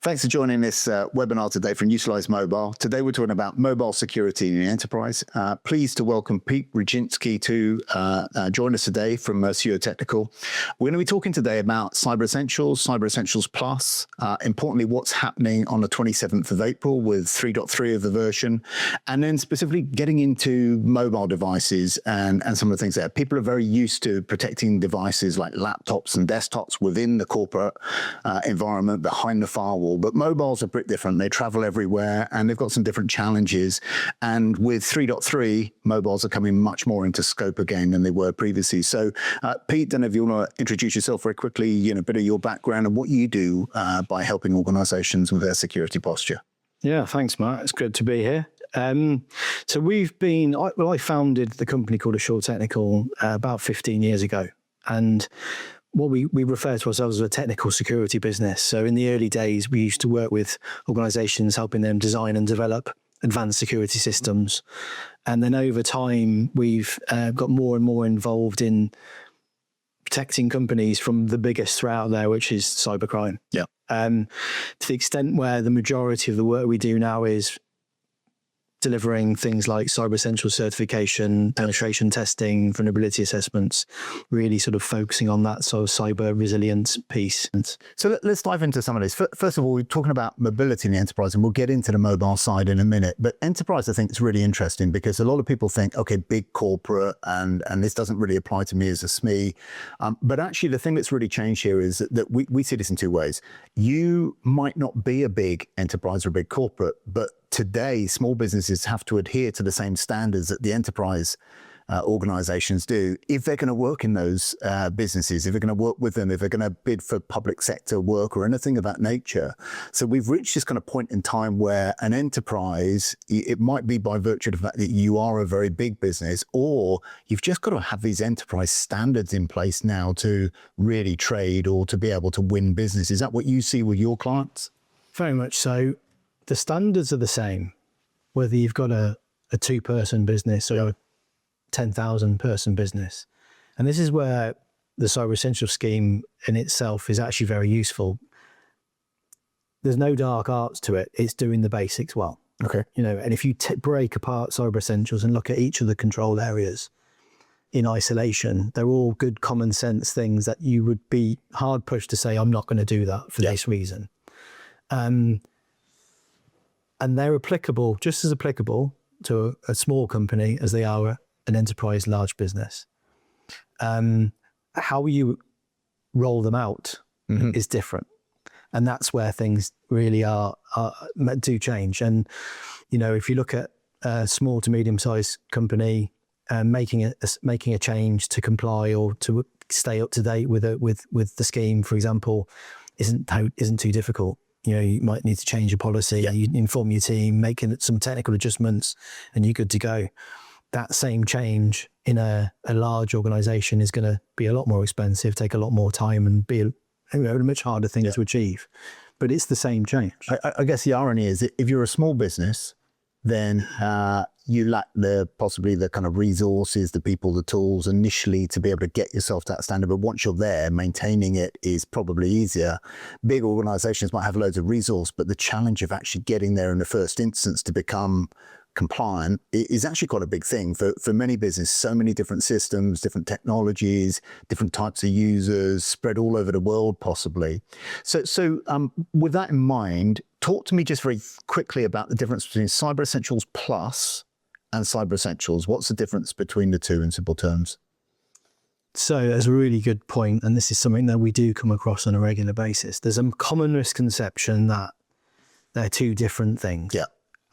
Thanks for joining this webinar today from Utelize Mobile. Today we're talking about mobile security in the enterprise. Pleased to welcome Pete Rucinski to join us today from SEO Technical. We're going to be talking today about Cyber Essentials, Cyber Essentials Plus, importantly what's happening on the 27th of April with 3.3 of the version, and then specifically getting into mobile devices and some of the things there. People are very used to protecting devices like laptops and desktops within the corporate environment behind the firewall. But mobiles are a bit different. They travel everywhere and they've got some different challenges. And with 3.3, mobiles are coming much more into scope again than they were previously. So Pete, don't know if you want to introduce yourself very quickly, a bit of your background and what you do by helping organizations with their security posture. Yeah, thanks, Matt. It's good to be here. So we've been, I founded the company called SEO Technical about 15 years ago. And what we refer to ourselves as a technical security business. So in the early days, we used to work with organizations, helping them design and develop advanced security systems. And then over time, we've got more and more involved in protecting companies from the biggest threat out there, which is cybercrime. Yeah. To the extent where the majority of the work we do now is delivering things like Cyber Essentials certification, penetration testing, vulnerability assessments, really sort of focusing on that sort of cyber resilience piece. So let's dive into some of this. First of all, we're talking about mobility in the enterprise, and we'll get into the mobile side in a minute. But enterprise, I think, is really interesting because a lot of people think, okay, big corporate, and this doesn't really apply to me as a SME. But actually, the thing that's really changed here is that we see this in two ways. You might not be a big enterprise or a big corporate, but today, small businesses have to adhere to the same standards that the enterprise organizations do if they're going to work in those businesses, if they're going to work with them, if they're going to bid for public sector work or anything of that nature. So we've reached this kind of point in time where an enterprise, it might be by virtue of the fact that you are a very big business, or you've just got to have these enterprise standards in place now to really trade or to be able to win business. Is that what you see with your clients? Very much so. The standards are the same, whether you've got a two-person business or a 10,000-person business. And this is where the Cyber Essentials scheme in itself is actually very useful. There's no dark arts to it. It's doing the basics well. Okay. And if you break apart Cyber Essentials and look at each of the control areas in isolation, they're all good common sense things that you would be hard pushed to say, I'm not going to do that for this reason. And they're applicable, just as applicable to a small company as they are an enterprise large business. How you roll them out is different. And that's where things really do change. And, if you look at a small to medium-sized company, making a change to comply or to stay up to date with the scheme, for example, isn't too difficult. You might need to change your policy, you inform your team, making some technical adjustments, and you're good to go. That same change in a large organization is going to be a lot more expensive, take a lot more time, and be a much harder thing to achieve. But it's the same change. I guess the irony is that if you're a small business, then you lack possibly the kind of resources, the people, the tools initially to be able to get yourself to that standard. But once you're there, maintaining it is probably easier. Big organizations might have loads of resource, but the challenge of actually getting there in the first instance to become compliant is actually quite a big thing for many businesses. So many different systems, different technologies, different types of users spread all over the world possibly. So with that in mind, talk to me just very quickly about the difference between Cyber Essentials Plus and Cyber Essentials. What's the difference between the two in simple terms? So that's a really good point, and this is something that we do come across on a regular basis. There's a common misconception that they're two different things. Yeah.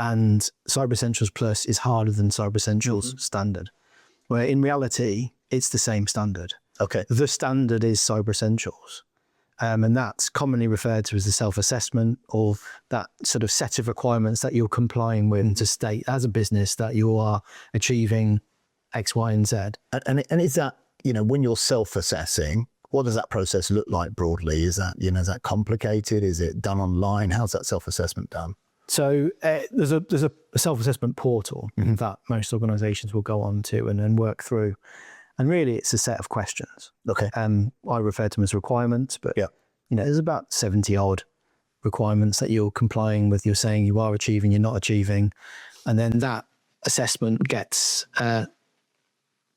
And Cyber Essentials Plus is harder than Cyber Essentials Standard, where in reality, it's the same standard. Okay. The standard is Cyber Essentials. And that's commonly referred to as the self-assessment, or that sort of set of requirements that you're complying with to state as a business that you are achieving X, Y, and Z. And is that, when you're self-assessing, what does that process look like broadly? Is that, is that complicated? Is it done online? How's that self-assessment done? So there's a self-assessment portal that most organizations will go on to and work through. And really, it's a set of questions. Okay. I refer to them as requirements, but there's about 70 odd requirements that you're complying with, you're saying you are achieving, you're not achieving. And then that assessment gets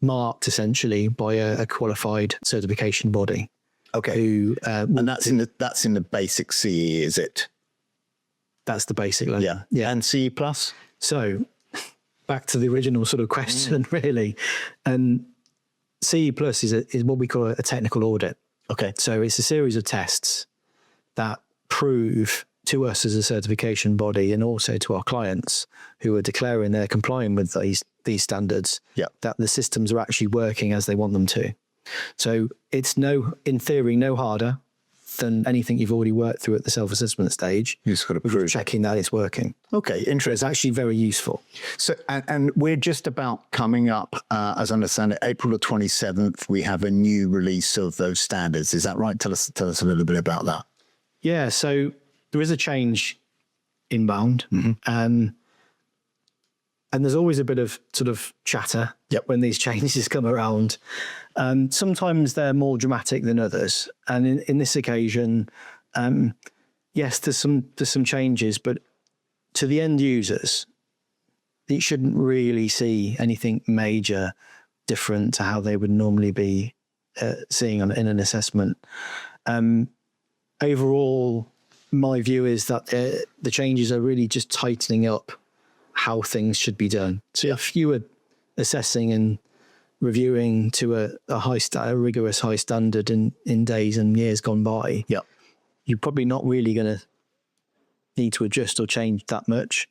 marked essentially by a qualified certification body. Okay. Who, and that's in the basic CE, is it? That's the basic level. Yeah. Yeah. And CE plus? So back to the original sort of question, really. And CE plus is what we call a technical audit. Okay. So it's a series of tests that prove to us as a certification body and also to our clients who are declaring they're complying with these standards, that the systems are actually working as they want them to. So it's in theory, no harder than anything you've already worked through at the self-assessment stage. You just got to prove checking that it's working. Okay, interesting. It's actually very useful. So, and we're just about coming up, as I understand it, April the 27th, we have a new release of those standards. Is that right? Tell us a little bit about that. Yeah, so there is a change inbound. And there's always a bit of sort of chatter when these changes come around. Sometimes they're more dramatic than others. And in this occasion, yes, there's some changes, but to the end users, you shouldn't really see anything major different to how they would normally be seeing in an assessment. Overall, my view is that the changes are really just tightening up how things should be done. So if you were assessing and reviewing to a rigorous high standard in days and years gone by, you're probably not really going to need to adjust or change that much.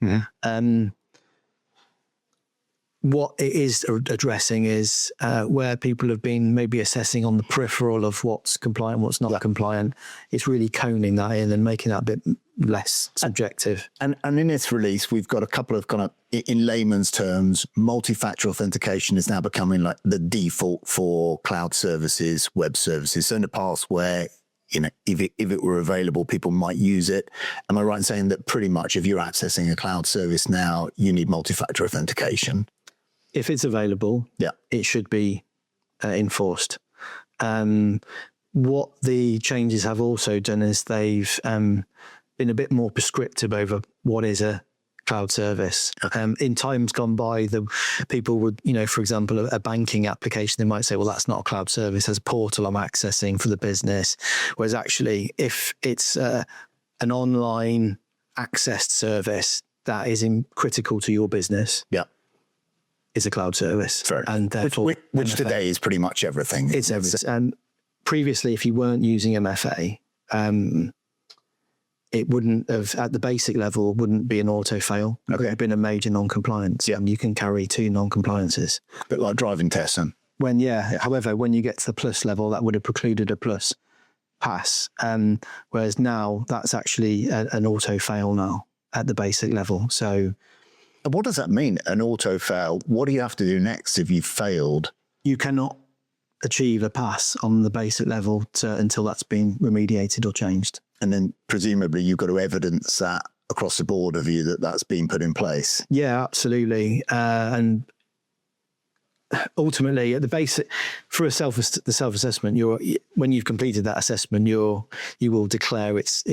What it is addressing is where people have been maybe assessing on the peripheral of what's compliant, what's not compliant. It's really coning that in and making that a bit less subjective. And in this release, we've got a couple of kind of, in layman's terms, multi-factor authentication is now becoming like the default for cloud services, web services. So in the past where, if it were available, people might use it. Am I right in saying that pretty much if you're accessing a cloud service now, you need multi-factor authentication? If it's available, it should be enforced. What the changes have also done is they've been a bit more prescriptive over what is a cloud service. In times gone by, the people would, for example, a banking application, they might say, well, that's not a cloud service, there's a portal I'm accessing for the business. Whereas actually, if it's an online accessed service that is critical to your business, is a cloud service. Fair. And therefore, which today is pretty much everything. It's everything. And previously, if you weren't using MFA, it wouldn't have, at the basic level, wouldn't be an auto fail. It would have been a major non-compliance. And you can carry 2 non-compliances. A bit like driving tests. However, when you get to the plus level, that would have precluded a plus pass. Whereas now, that's actually an auto fail now at the basic level. So what does that mean, an auto fail? What do you have to do next if you've failed? You cannot achieve a pass on the basic level until that's been remediated or changed. And then presumably you've got to evidence that across the board of you that's been put in place. Yeah, absolutely. And ultimately, at the basic, for the self-assessment, when you've completed that assessment, you will declare it's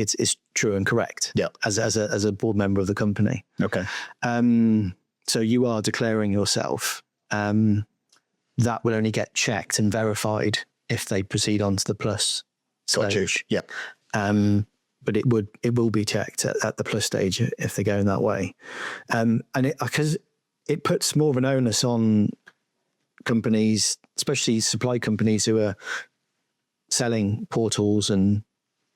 true and correct. As a board member of the company. Okay. So you are declaring yourself. That will only get checked and verified if they proceed on to the plus stage. But it will be checked at the plus stage if they're going that way. And because it puts more of an onus on companies, especially supply companies who are selling portals and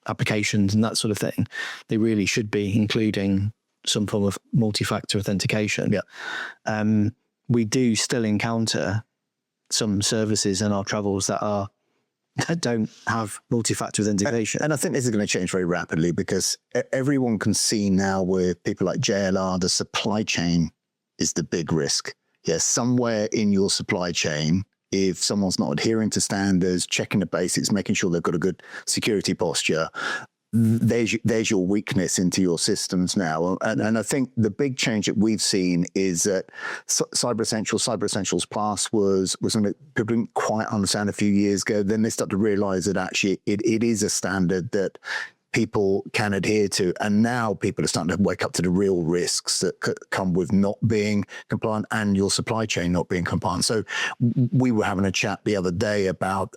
applications and that sort of thing. They really should be including some form of multi-factor authentication. We do still encounter some services in our travels that don't have multi-factor authentication. And I think this is going to change very rapidly because everyone can see now with people like JLR, the supply chain is the big risk. Yes, somewhere in your supply chain, if someone's not adhering to standards, checking the basics, making sure they've got a good security posture, there's your weakness into your systems now. And I think the big change that we've seen is that Cyber Essentials Plus was something that people didn't quite understand a few years ago. Then they start to realize that actually it is a standard that people can adhere to. And now people are starting to wake up to the real risks that come with not being compliant and your supply chain not being compliant. So we were having a chat the other day about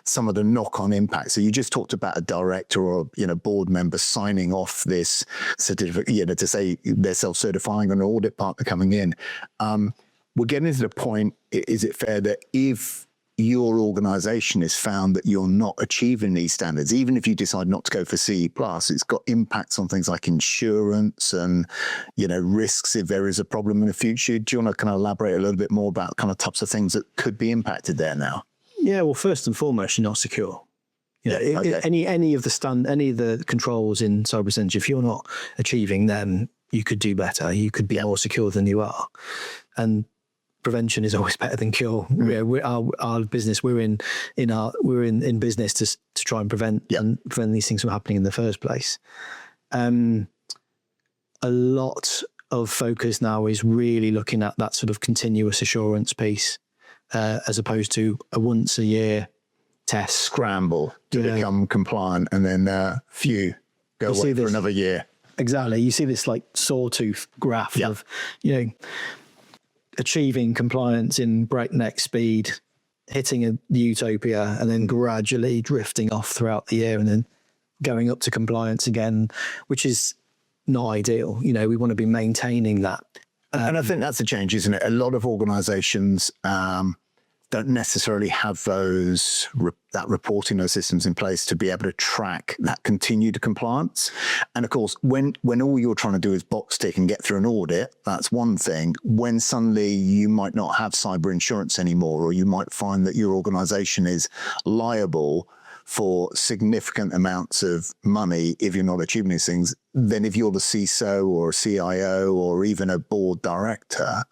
some of the knock-on impacts. So you just talked about a director or, board member signing off this certificate, to say they're self-certifying, an audit partner coming in. We're getting to the point, is it fair that if your organization is found that you're not achieving these standards, even if you decide not to go for CE+, it's got impacts on things like insurance and, risks if there is a problem in the future. Do you want to kind of elaborate a little bit more about kind of types of things that could be impacted there now? Yeah, well, first and foremost, you're not secure. Any of the controls in Cyber Essentials, if you're not achieving them, you could do better. You could be more secure than you are. And prevention is always better than cure. Our business, we're in business to try and prevent these things from happening in the first place. A lot of focus now is really looking at that sort of continuous assurance piece, as opposed to a once a year test scramble to become compliant, and then go away for another year. Exactly. You see this like sawtooth graph of achieving compliance in breakneck speed, hitting a utopia, and then gradually drifting off throughout the year, and then going up to compliance again, which is not ideal. We want to be maintaining that. And I think that's a change, isn't it? A lot of organizations don't necessarily have that reporting, those systems in place to be able to track that continued compliance. And of course, when all you're trying to do is box tick and get through an audit, that's one thing. When suddenly you might not have cyber insurance anymore, or you might find that your organization is liable for significant amounts of money if you're not achieving these things, then if you're the CISO or CIO or even a board director,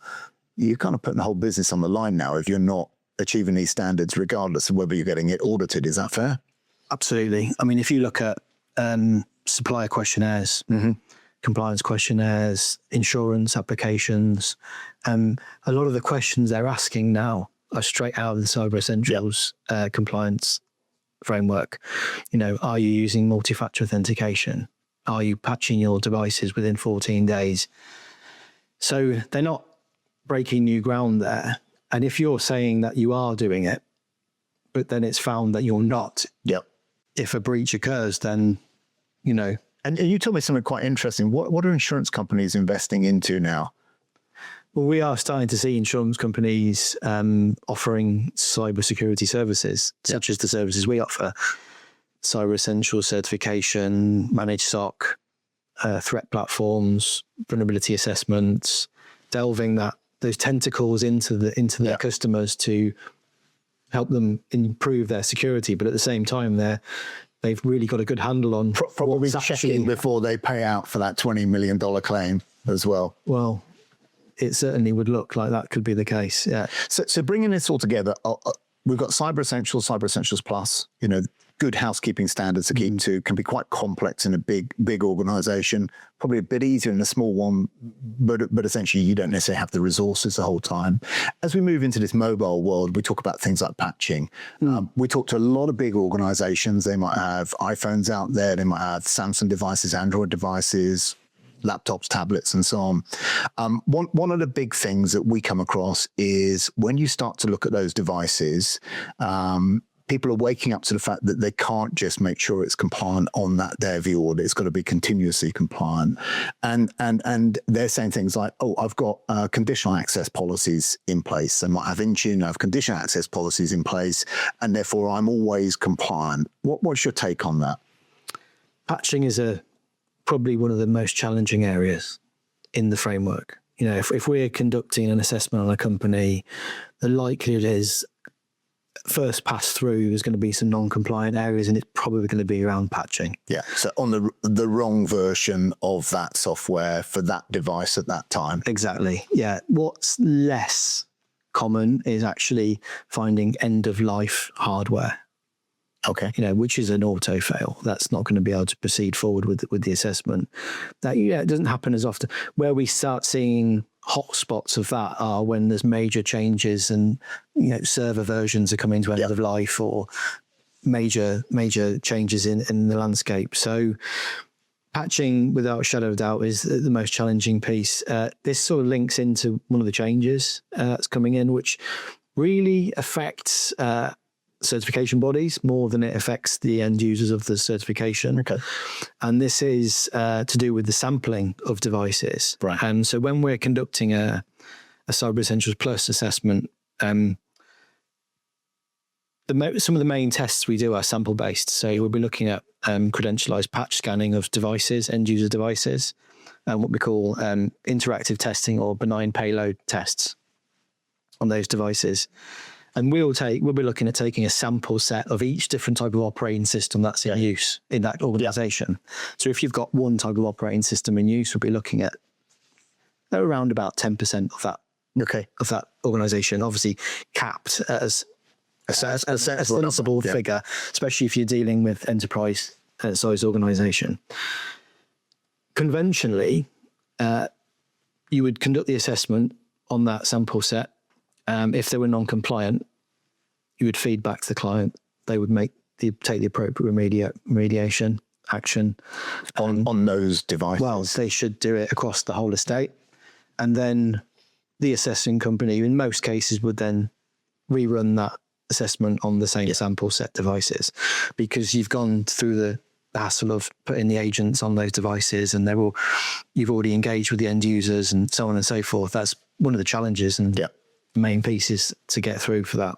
you're kind of putting the whole business on the line now if you're not achieving these standards, regardless of whether you're getting it audited. Is that fair? Absolutely. I mean, if you look at supplier questionnaires, compliance questionnaires, insurance applications, a lot of the questions they're asking now are straight out of the Cyber Essentials compliance framework. Are you using multi-factor authentication? Are you patching your devices within 14 days? So they're not breaking new ground there. And if you're saying that you are doing it, but then it's found that you're not, if a breach occurs, then, And you told me something quite interesting. What are insurance companies investing into now? Well, we are starting to see insurance companies offering cybersecurity services, such as the services we offer. Cyber Essentials certification, managed SOC, threat platforms, vulnerability assessments, delving those tentacles into their customers to help them improve their security, but at the same time they've really got a good handle on probably checking before they pay out for that $20 million claim as well. Well, it certainly would look like that could be the case. Yeah. So bringing this all together, we've got Cyber Essentials Plus, good housekeeping standards to keep to, can be quite complex in a big organization, probably a bit easier in a small one, but essentially you don't necessarily have the resources the whole time. As we move into this mobile world, we talk about things like patching. We talk to a lot of big organizations. They might have iPhones out there, they might have Samsung devices, Android devices, laptops, tablets, and so on. One of the big things that we come across is when you start to look at those devices, people are waking up to the fact that they can't just make sure it's compliant on that day of the audit. It's got to be continuously compliant. And they're saying things like, I've got conditional access policies in place. They might have Intune, have conditional access policies in place, and therefore I'm always compliant. What's your take on that? Patching is probably one of the most challenging areas in the framework. If we're conducting an assessment on a company, the likelihood is first pass through, there's going to be some non-compliant areas, and it's probably going to be around patching. Yeah, so on the wrong version of that software for that device at that time. Exactly, yeah. What's less common is actually finding end-of-life hardware. Okay. Which is an auto fail. That's not going to be able to proceed forward with the assessment. That it doesn't happen as often. Where we start seeing hotspots of that are when there's major changes and server versions are coming to end of life, or major changes in the landscape. So patching, without a shadow of doubt, is the most challenging piece. This sort of links into one of the changes that's coming in, which really affects certification bodies more than it affects the end users of the certification. Okay. And this is to do with the sampling of devices. Right. And so when we're conducting a Cyber Essentials Plus assessment, some of the main tests we do are sample based. So we'll be looking at credentialized patch scanning of devices, end user devices, and what we call interactive testing or benign payload tests on those devices. And we'll be looking at taking a sample set of each different type of operating system that's in use in that organization. So if you've got one type of operating system in use, we'll be looking at around about 10% of that. Okay. Of that organization, obviously capped as a sensible figure, especially if you're dealing with enterprise size organization. Conventionally, you would conduct the assessment on that sample set. If they were non-compliant, you would feed back to the client. They would take the appropriate remediation action on those devices. Well, they should do it across the whole estate, and then the assessing company, in most cases, would then rerun that assessment on the same sample set devices, because you've gone through the hassle of putting the agents on those devices, and you've already engaged with the end users and so on and so forth. That's one of the challenges and main pieces to get through for that.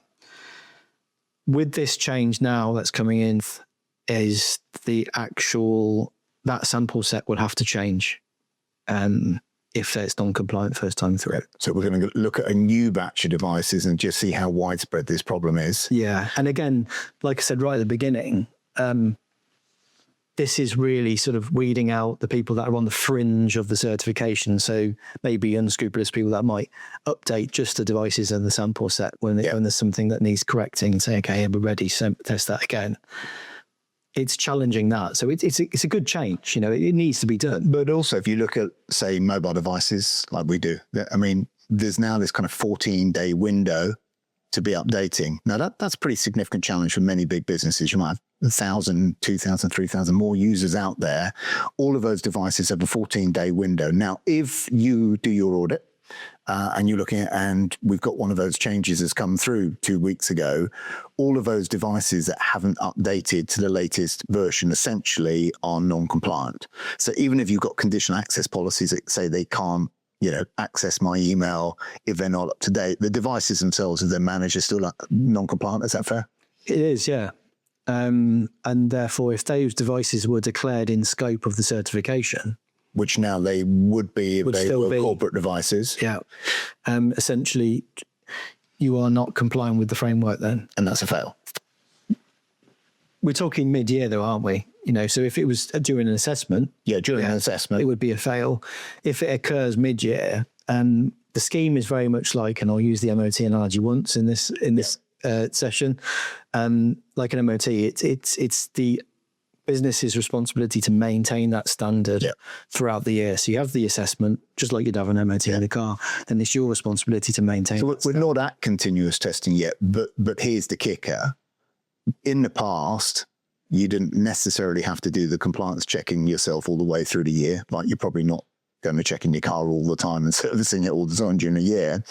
With this change now that's coming in, is that sample set will have to change if it's non-compliant first time through. So we're going to look at a new batch of devices and just see how widespread this problem is. Yeah. And again, like I said right at the beginning, this is really sort of weeding out the people that are on the fringe of the certification. So maybe unscrupulous people that might update just the devices and the sample set when there's something that needs correcting and say, okay, we're ready, so test that again. It's challenging that. So it's a good change. It needs to be done. But also, if you look at, say, mobile devices like we do, I mean, there's now this kind of 14-day window to be updating. Now, that's a pretty significant challenge for many big businesses. You might have 1,000, 2,000, 3,000 more users out there. All of those devices have a 14-day window. Now, if you do your audit, and you're looking at, and we've got one of those changes that's come through 2 weeks ago, all of those devices that haven't updated to the latest version essentially are non-compliant. So even if you've got conditional access policies that say they can't, access my email if they're not up to date, the devices themselves, as they're managed, are still non-compliant. Is that fair? It is, yeah. And therefore, if those devices were declared in scope of the certification, which now they would be if they were corporate devices. Yeah. Essentially, you are not complying with the framework then. And that's a fail. We're talking mid-year though, aren't we? So if it was during an assessment. Yeah, during an assessment. It would be a fail. If it occurs mid-year, the scheme is very much like, and I'll use the MOT analogy once in this session, like an MOT, it's the business's responsibility to maintain that standard throughout the year. So you have the assessment, just like you'd have an MOT in the car, and it's your responsibility to maintain. So we're not at continuous testing yet, but here's the kicker. In the past, you didn't necessarily have to do the compliance checking yourself all the way through the year. Like, you're probably not going to check in your car all the time and servicing it all the time during the year.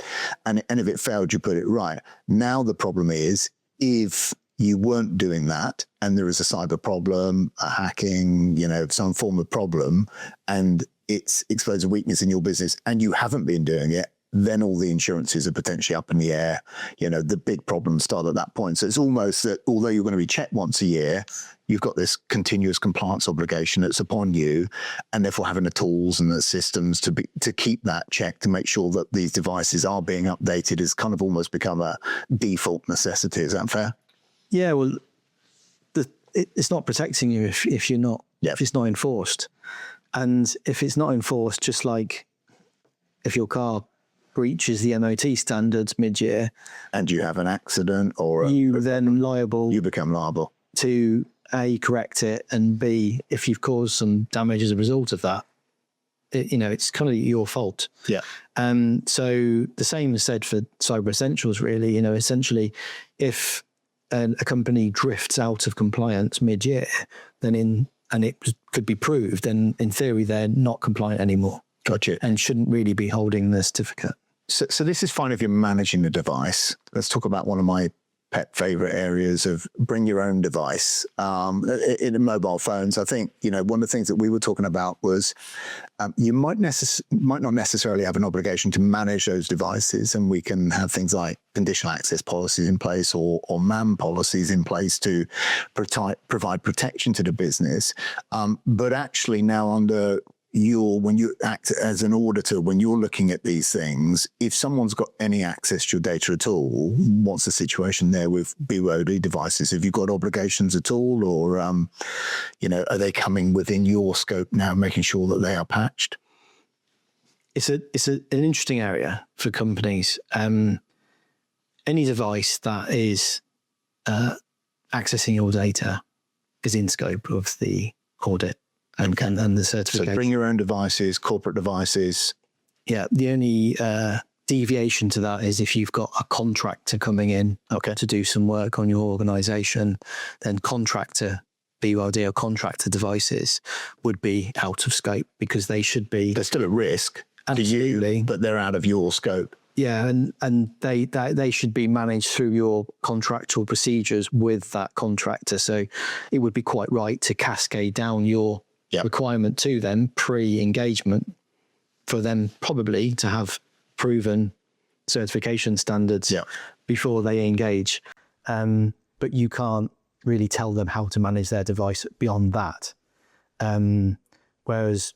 And if it failed, you put it right. Now the problem is, if you weren't doing that and there is a cyber problem, a hacking, some form of problem, and it's exposed a weakness in your business and you haven't been doing it, then all the insurances are potentially up in the air. The big problems start at that point. So it's almost that although you're going to be checked once a year, you've got this continuous compliance obligation that's upon you, and therefore having the tools and the systems to keep that check, to make sure that these devices are being updated, has kind of almost become a default necessity. Is that fair? Yeah, well, it's not protecting you if you're not, if it's not enforced. And if it's not enforced, just like if your car breaches the MOT standards mid-year, and you have an accident or you become liable to A, correct it, and B, if you've caused some damage as a result of that, it's kind of your fault. Yeah. So the same is said for Cyber Essentials, really. Essentially, if a company drifts out of compliance mid-year, and it could be proved, then in theory they're not compliant anymore. Gotcha. And shouldn't really be holding the certificate. So this is fine if you're managing the device. Let's talk about one of my pet favorite areas of bring your own device. In mobile phones, I think, one of the things that we were talking about was you might not necessarily have an obligation to manage those devices, and we can have things like conditional access policies in place or MAM policies in place to provide protection to the business. But actually now when you act as an auditor, when you're looking at these things, if someone's got any access to your data at all, what's the situation there with BYOD devices? Have you got obligations at all, or are they coming within your scope now, making sure that they are patched? It's an interesting area for companies. Any device that is accessing your data is in scope of the audit. And the certification. So bring your own devices, corporate devices. Yeah, the only deviation to that is if you've got a contractor coming in to do some work on your organisation, then contractor BYD or contractor devices would be out of scope because they should be. They're still at risk to you, but they're out of your scope. Yeah, and they should be managed through your contractual procedures with that contractor. So it would be quite right to cascade down your requirement to them pre-engagement for them probably to have proven certification standards before they engage. But you can't really tell them how to manage their device beyond that. Whereas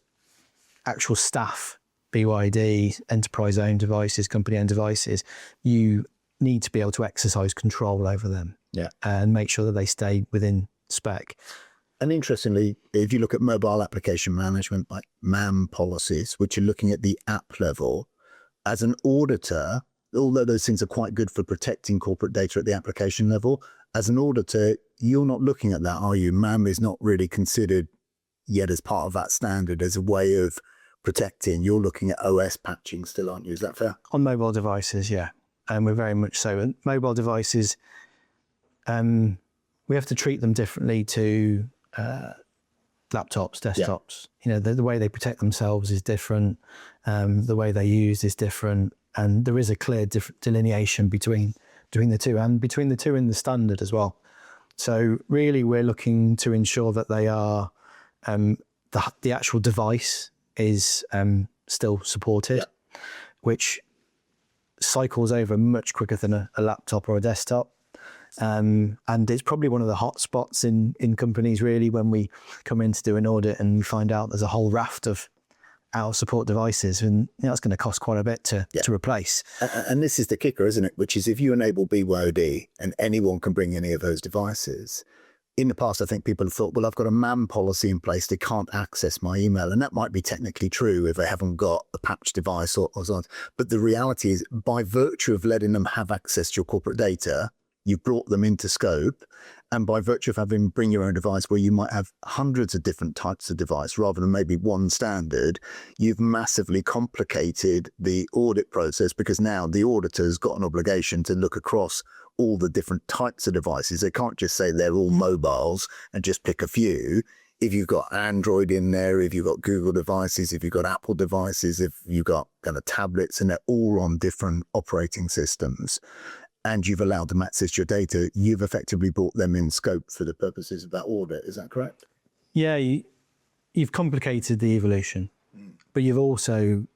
actual staff, BYD, enterprise-owned devices, company-owned devices, you need to be able to exercise control over them and make sure that they stay within spec. And interestingly, if you look at mobile application management, like MAM policies, which are looking at the app level, as an auditor, although those things are quite good for protecting corporate data at the application level, as an auditor, you're not looking at that, are you? MAM is not really considered yet as part of that standard as a way of protecting. You're looking at OS patching still, aren't you? Is that fair? On mobile devices, yeah. And we're very much so. And mobile devices, we have to treat them differently to laptops, desktops. The way they protect themselves is different. The way they're used is different. And there is a clear delineation between the two and between the two in the standard as well. So really we're looking to ensure that they are, the actual device is still supported, which cycles over much quicker than a laptop or a desktop. And it's probably one of the hot spots in companies really when we come in to do an audit and we find out there's a whole raft of out of support devices, and it's going to cost quite a bit to replace. And this is the kicker, isn't it? Which is if you enable BYOD and anyone can bring any of those devices. In the past, I think people have thought, well, I've got a MAM policy in place. They can't access my email. And that might be technically true if they haven't got a patched device or so on. But the reality is, by virtue of letting them have access to your corporate data, you've brought them into scope. And by virtue of having bring your own device where you might have hundreds of different types of device rather than maybe one standard, you've massively complicated the audit process because now the auditor's got an obligation to look across all the different types of devices. They can't just say they're all mobiles and just pick a few. If you've got Android in there, if you've got Google devices, if you've got Apple devices, if you've got kind of tablets, and they're all on different operating systems, and you've allowed them access your data, you've effectively brought them in scope for the purposes of that audit. Is that correct? Yeah, you've complicated the evolution, but you've also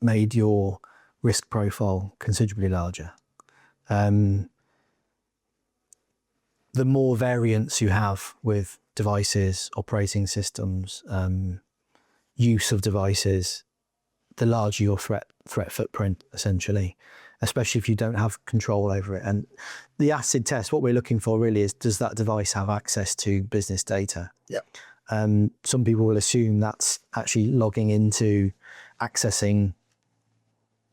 made your risk profile considerably larger. The more variance you have with devices, operating systems, use of devices, the larger your threat footprint, essentially, especially if you don't have control over it. And the acid test, what we're looking for really is, does that device have access to business data? Yeah. Some people will assume that's actually logging into accessing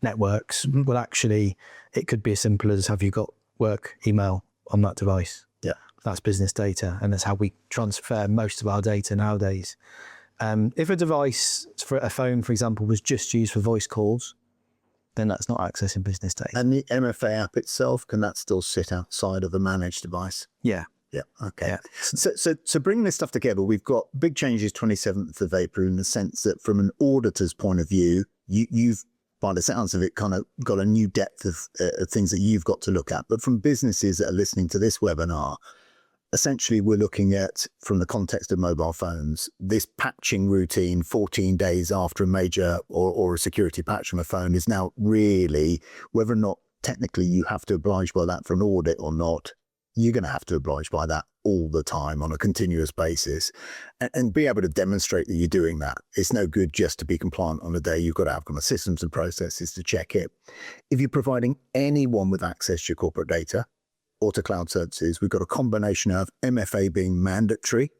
networks. Well, actually, it could be as simple as, have you got work email on that device? Yeah. That's business data, and that's how we transfer most of our data nowadays. If a device, for a phone, for example, was just used for voice calls, then that's not accessing business data. And the MFA app itself, can that still sit outside of a managed device? Yeah. Yeah. Okay. Yeah. So bringing this stuff together, we've got big changes 27th of April in the sense that from an auditor's point of view, you've, by the sounds of it, kind of got a new depth of things that you've got to look at. But from businesses that are listening to this webinar, essentially we're looking at, from the context of mobile phones, this patching routine 14 days after a major or a security patch from a phone is now really, whether or not technically you have to oblige by that for an audit or not, you're going to have to oblige by that all the time on a continuous basis and be able to demonstrate that you're doing that. It's no good just to be compliant on a day. You've got to have kind of systems and processes to check it. If you're providing anyone with access to your corporate data or to cloud services, we've got a combination of MFA being mandatory,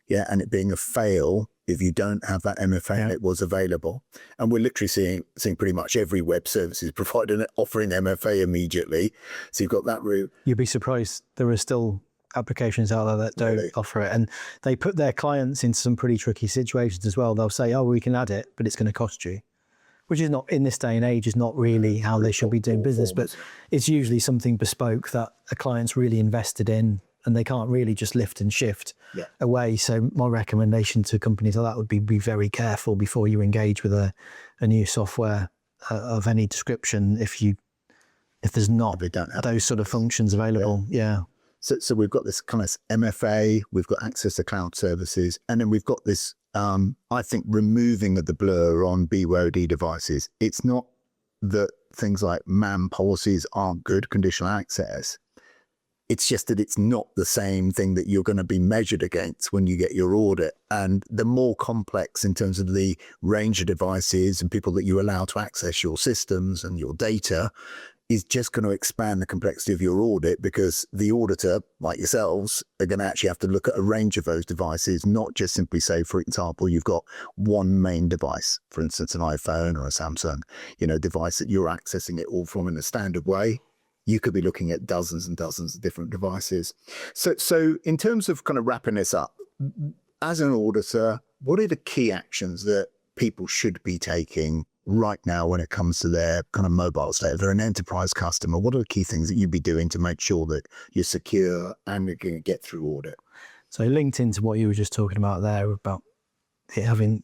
and it being a fail if you don't have that MFA and it was available. And we're literally seeing pretty much every web services provider offering MFA immediately. So you've got that route. You'd be surprised. There are still applications out there that don't offer it. And they put their clients into some pretty tricky situations as well. They'll say, oh, we can add it, but it's going to cost you. Which is not, in this day and age, is not really how they should be doing business. But it's usually something bespoke that a client's really invested in, and they can't really just lift and shift away. So my recommendation to companies like that would be very careful before you engage with a new software of any description if there's not those sort of functions available. Yeah. So we've got this kind of MFA, we've got access to cloud services, and then we've got this, I think, removing of the blur on BYOD devices. It's not that things like MAM policies aren't good, conditional access. It's just that it's not the same thing that you're going to be measured against when you get your audit. And the more complex in terms of the range of devices and people that you allow to access your systems and your data is just going to expand the complexity of your audit, because the auditor, like yourselves, are going to actually have to look at a range of those devices, not just simply say, for example, you've got one main device, for instance, an iPhone or a Samsung, device that you're accessing it all from in a standard way. You could be looking at dozens and dozens of different devices. So in terms of kind of wrapping this up, as an auditor, what are the key actions that people should be taking right now when it comes to their kind of mobile state? If they're an enterprise customer, what are the key things that you'd be doing to make sure that you're secure and you're going to get through audit? So linked into what you were just talking about there, about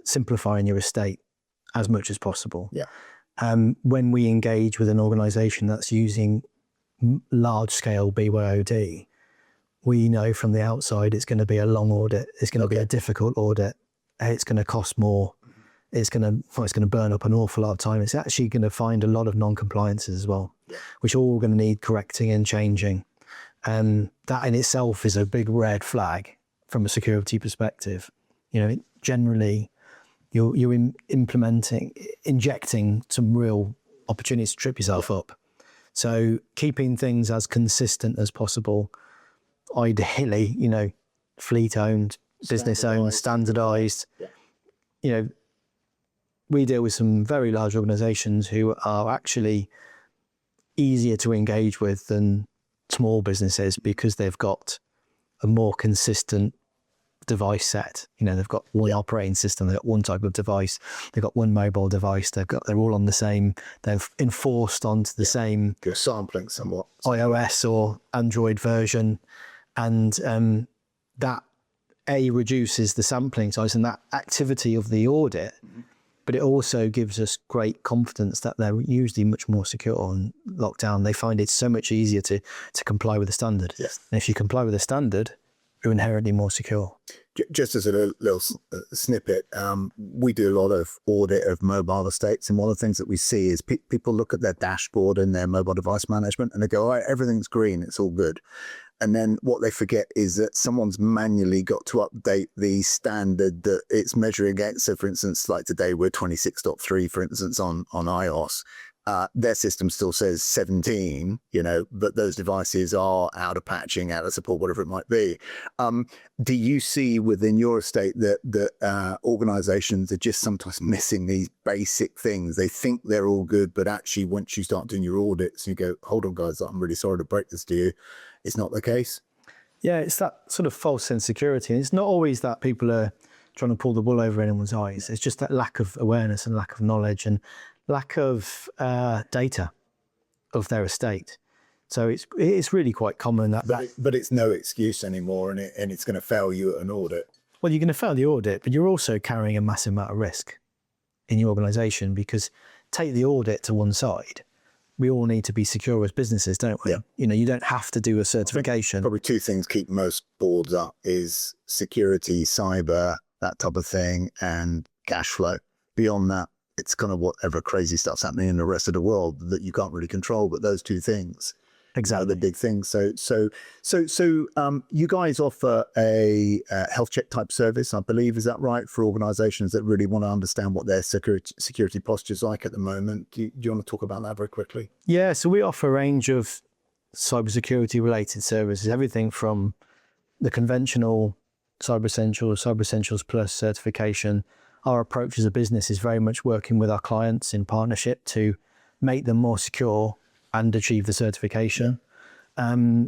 simplifying your estate as much as possible. Yeah. When we engage with an organization that's using large scale BYOD, we know from the outside it's going to be a long audit. It's going to be a difficult audit. It's going to cost more. It's going to burn up an awful lot of time. It's actually going to find a lot of non-compliances as well, which are all going to need correcting and changing. And that in itself is a big red flag from a security perspective. Generally, you're injecting some real opportunities to trip yourself up. So keeping things as consistent as possible, ideally, fleet owned, business owned, standardized. We deal with some very large organizations who are actually easier to engage with than small businesses because they've got a more consistent device set. They've got one operating system, they've got one type of device, they've got one mobile device, they're all on the same, they've enforced onto the same You're sampling somewhat iOS or Android version, and that reduces the sampling size and that activity of the audit, but it also gives us great confidence that they're usually much more secure and locked down. They find it so much easier to comply with the standard. Yes. And if you comply with the standard, you're inherently more secure. Just as a little snippet, we do a lot of audit of mobile estates, and one of the things that we see is people look at their dashboard and their mobile device management and they go, all right, everything's green, it's all good. And then what they forget is that someone's manually got to update the standard that it's measuring against. So for instance, like today, we're 26.3, for instance, on iOS. Their system still says 17, but those devices are out of patching, out of support, whatever it might be. Do you see within your estate that organizations are just sometimes missing these basic things? They think they're all good, but actually once you start doing your audits, you go, hold on, guys, I'm really sorry to break this to you. It's not the case. Yeah, it's that sort of false insecurity. And it's not always that people are trying to pull the wool over anyone's eyes. It's just that lack of awareness and lack of knowledge. And lack of data of their estate. So it's really quite common but it's no excuse anymore, and it's going to fail you at an audit. well, you're going to fail the audit, but you're also carrying a massive amount of risk in your organisation, because take the audit to one side. We all need to be secure as businesses, don't we? Yeah. You know, you don't have to do a certification. Probably two things keep most boards up is security, cyber, that type of thing, and cash flow. Beyond that, it's kind of whatever crazy stuff's happening in the rest of the world that you can't really control. But those two things Exactly. are the big things. So you guys offer a health check type service, I believe. Is that right? For organisations that really want to understand what their security posture is like at the moment. Do you want to talk about that very quickly? Yeah, so we offer a range of cybersecurity related services, everything from the conventional Cyber Essentials Plus certification. Our approach as a business is very much working with our clients in partnership to make them more secure and achieve the certification. For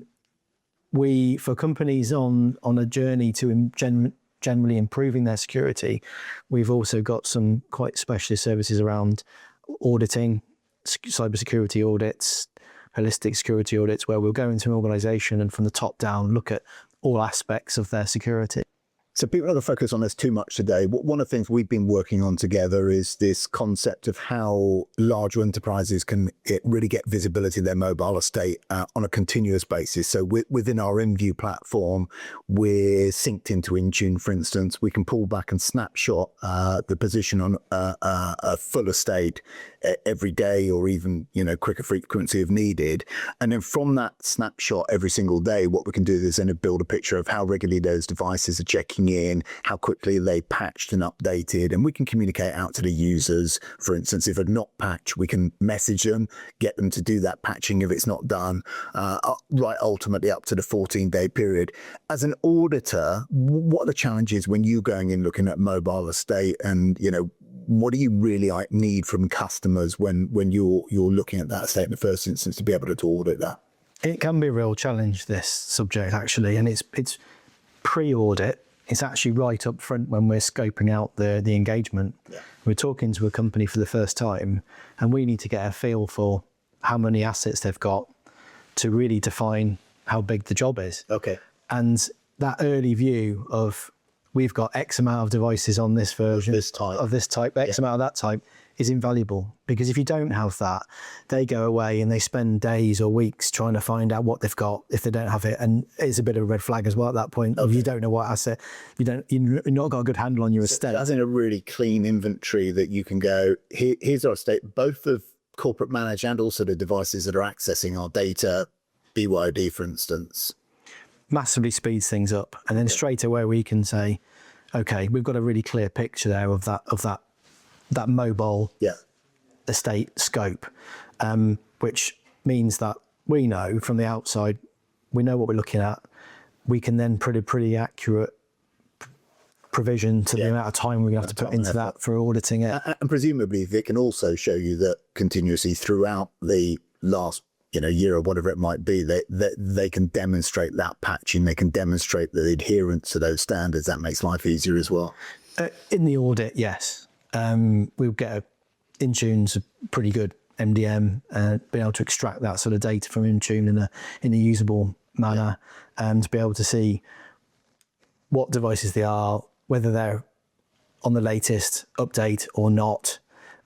companies on a journey to generally improving their security, we've also got some quite specialist services around auditing, cybersecurity audits, holistic security audits, where we'll go into an organisation and from the top down look at all aspects of their security. So people are going to focus on this too much today. One of the things we've been working on together is this concept of how larger enterprises can really get visibility of their mobile estate on a continuous basis. So within our InView platform, we're synced into Intune, for instance. We can pull back and snapshot the position on a full estate every day, or even, quicker frequency if needed. And then from that snapshot every single day, what we can do is then build a picture of how regularly those devices are checking in, how quickly they patched and updated, and we can communicate out to the users. For instance, if they're not patched, we can message them, get them to do that patching if it's not done, right ultimately up to the 14-day period. As an auditor, what are the challenges when you're going in looking at mobile estate, and what do you really need from customers when you're looking at that estate in the first instance to be able to audit that? It can be a real challenge, this subject, actually, and it's pre-audit. It's actually right up front when we're scoping out the engagement. Yeah. We're talking to a company for the first time, and we need to get a feel for how many assets they've got to really define how big the job is. Okay. And that early view of, we've got X amount of devices on this version of this type, X amount of that type, is invaluable. Because if you don't have that, they go away and they spend days or weeks trying to find out what they've got if they don't have it. And it's a bit of a red flag as well at that point. Okay. If you don't know what asset, you've not got a good handle on your estate. That's in a really clean inventory that you can go, here's our estate, both of corporate managed and also the devices that are accessing our data, BYOD, for instance. Massively speeds things up. And then straight away we can say, okay, we've got a really clear picture there of that mobile estate scope, which means that we know from the outside, we know what we're looking at. We can then put a pretty accurate provision to the amount of time we're going to have to put into that for auditing it. And presumably it can also show you that continuously throughout the last year or whatever it might be, they can demonstrate that patching, they can demonstrate the adherence to those standards. That makes life easier as well. In the audit, yes. We'll get Intune's a pretty good MDM, being able to extract that sort of data from Intune in a usable manner, and to be able to see what devices they are, whether they're on the latest update or not,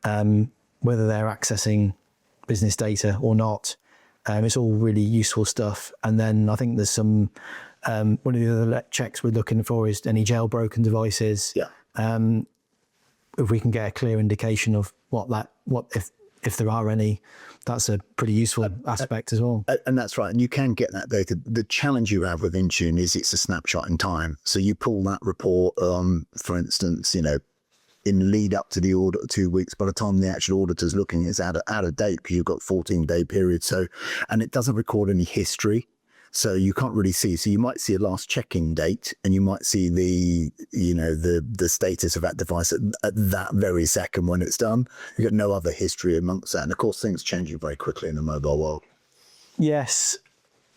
whether they're accessing business data or not. It's all really useful stuff. And then I think there's some, one of the other checks we're looking for is any jailbroken devices. Yeah. If we can get a clear indication of if there are any, that's a pretty useful aspect as well. And that's right. And you can get that data. The challenge you have with Intune is it's a snapshot in time. So you pull that report, for instance, in lead up to the audit 2 weeks, by the time the actual auditor's looking, it's out of date because you've got 14-day period. So, and it doesn't record any history. So you can't really see. So you might see a last checking date, and you might see the status of that device at that very second when it's done. You've got no other history amongst that. And of course, things changing very quickly in the mobile world. Yes,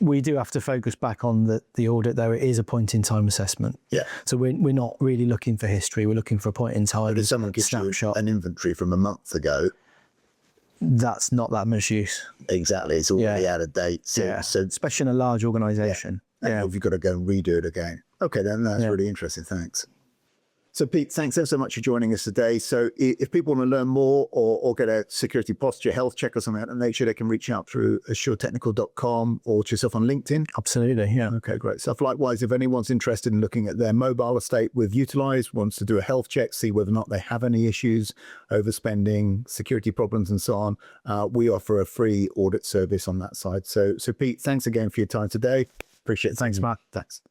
we do have to focus back on the audit, though. It is a point in time assessment. Yeah. So we're not really looking for history. We're looking for a point in time. But if someone gives you an inventory from a month ago, that's not that much use. Exactly. It's already out of date. So, Especially in a large organization. and you've got to go and redo it again. Okay, then that's really interesting. Thanks. So Pete, thanks ever so much for joining us today. So if people want to learn more or get a security posture health check or something, and make sure they can reach out through assuretechnical.com or to yourself on LinkedIn. Absolutely, yeah. Okay, great stuff. Likewise, if anyone's interested in looking at their mobile estate with Utelize, wants to do a health check, see whether or not they have any issues, overspending, security problems and so on, we offer a free audit service on that side. So Pete, thanks again for your time today. Appreciate it. Thanks, Mark. Thanks.